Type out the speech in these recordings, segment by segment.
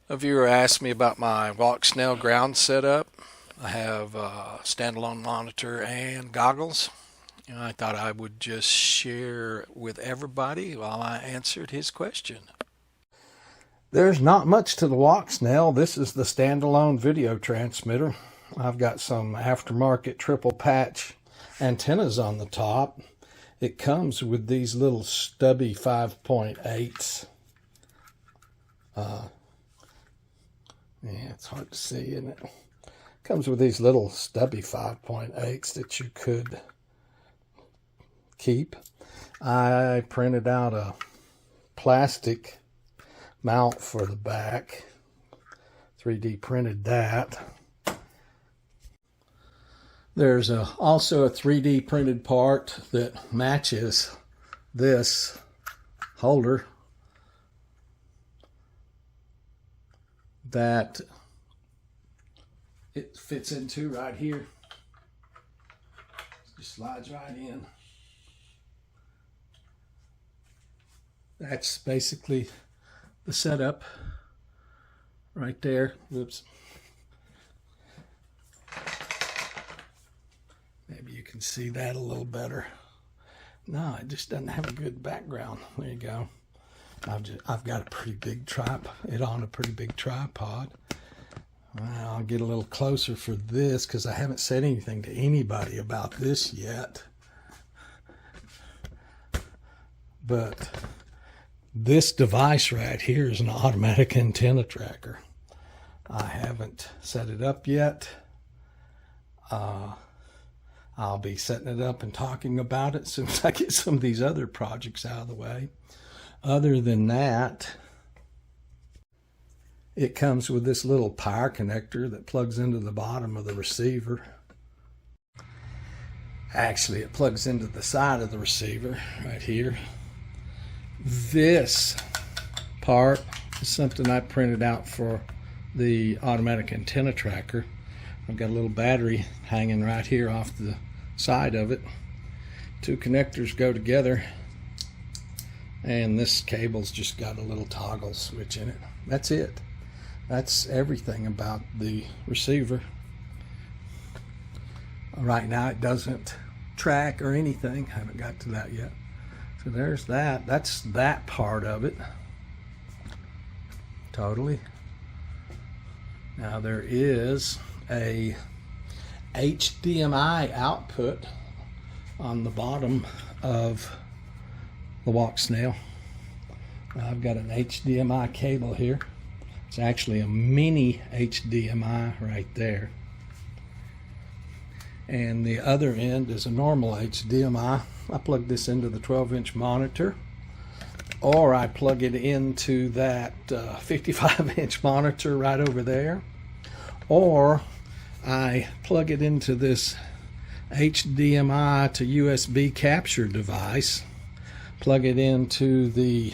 A viewer asked me about my Walksnail ground setup. I have a standalone monitor and goggles, and I thought I would just share with everybody while I answered his question. There's not much to the Walksnail. This is the standalone video transmitter. I've got some aftermarket triple patch antennas on the top. It comes with these little stubby 5.8s. Yeah, it's hard to see, isn't it? Comes with these little stubby 5.8s that you could keep. I printed out a plastic mount for the back, 3D printed that. There's also a 3D printed part that matches this holder that it fits into right here. Just slides right in. That's basically the setup right there. Whoops. Maybe you can see that a little better. No, it just doesn't have a good background. There you go. I've got a pretty big on a pretty big tripod. Well, I'll get a little closer for this because I haven't said anything to anybody about this yet. But this device right here is an automatic antenna tracker. I haven't set it up yet. I'll be setting it up and talking about it as soon as I get some of these other projects out of the way. Other than that, it comes with this little power connector that plugs into the bottom of the receiver. Actually, it plugs into the side of the receiver right here. This part is something I printed out for the automatic antenna tracker. I've got a little battery hanging right here off the side of it. Two connectors go together, and this cable's just got a little toggle switch in it. That's it. That's everything about the receiver. Right now it doesn't track or anything. I haven't got to that yet. So there's that. That's that part of it. Totally. Now there is a HDMI output on the bottom of the Walksnail. I've got an HDMI cable here. It's actually a mini HDMI right there. And the other end is a normal HDMI. I plug this into the 12-inch monitor, or I plug it into that 55-inch monitor right over there, or I plug it into this HDMI to USB capture device, plug it into the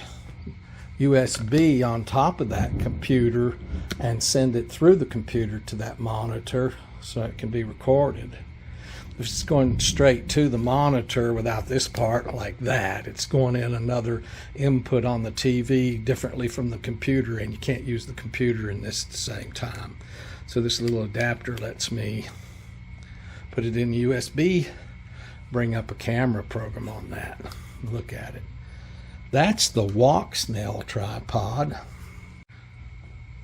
USB on top of that computer, and send it through the computer to that monitor so it can be recorded. If it's going straight to the monitor without this part like that, it's going in another input on the TV differently from the computer, and you can't use the computer in this at the same time. So this little adapter lets me put it in USB, bring up a camera program on that, look at it. That's the Walksnail tripod.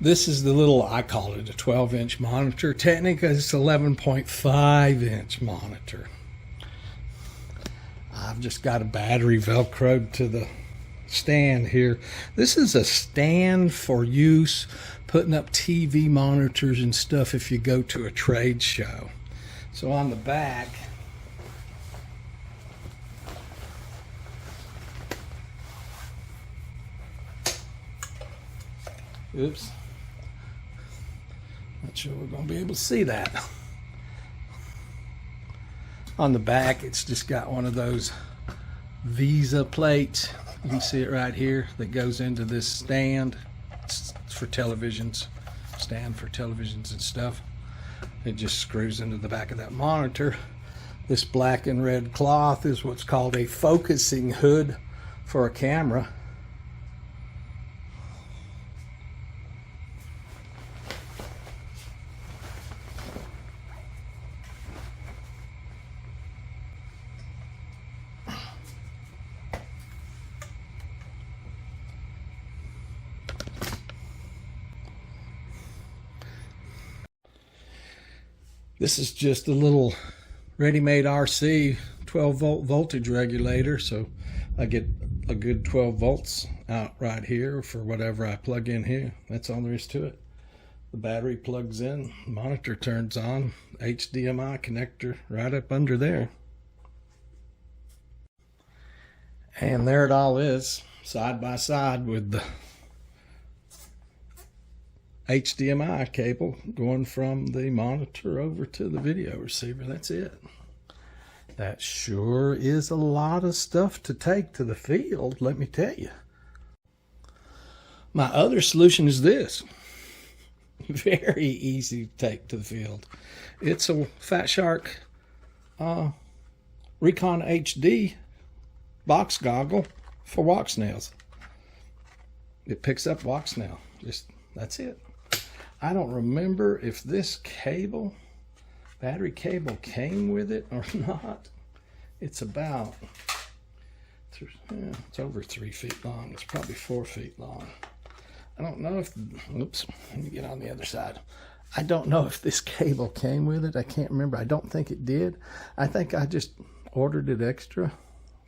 This is the little, I call it a 12-inch monitor. Technically, it's 11.5-inch monitor. I've just got a battery velcroed to the stand here. This is a stand for use putting up TV monitors and stuff if you go to a trade show. So on the back, oops, not sure we're going to be able to see that. On the back, it's just got one of those Visa plates. You can see it right here that goes into this stand. It's for televisions, stand for televisions and stuff. It just screws into the back of that monitor. This black and red cloth is what's called a focusing hood for a camera. This is just a little ready-made RC 12-volt voltage regulator, so I get a good 12 volts out right here for whatever I plug in here. That's all there is to it. The battery plugs in, monitor turns on, HDMI connector right up under there. And there it all is, side by side with the HDMI cable going from the monitor over to the video receiver. That's it. That sure is a lot of stuff to take to the field, let me tell you. My other solution is this. Very easy to take to the field. It's a Fat Shark Recon HD box goggle for Walksnails. It picks up Walksnail. That's it. I don't remember if this cable, battery cable, came with it or not. It's about, it's over 3 feet long. It's probably 4 feet long. I don't know if, oops, let me get on the other side. I don't know if this cable came with it. I can't remember. I don't think it did. I think I just ordered it extra,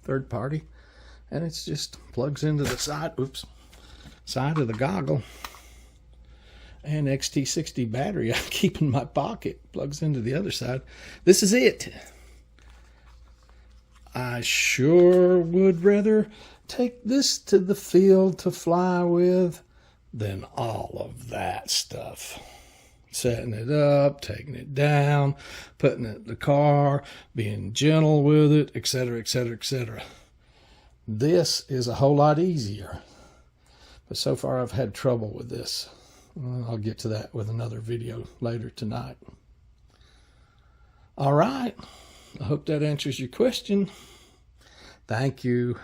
third party, and it's just plugs into the side, oops, side of the goggle. And XT60 battery I keep in my pocket, plugs into the other side. This is it. I sure would rather take this to the field to fly with than all of that stuff. Setting it up, taking it down, putting it in the car, being gentle with it, etc., etc., etc. This is a whole lot easier. But so far I've had trouble with this. I'll get to that with another video later tonight. All right. I hope that answers your question. Thank you.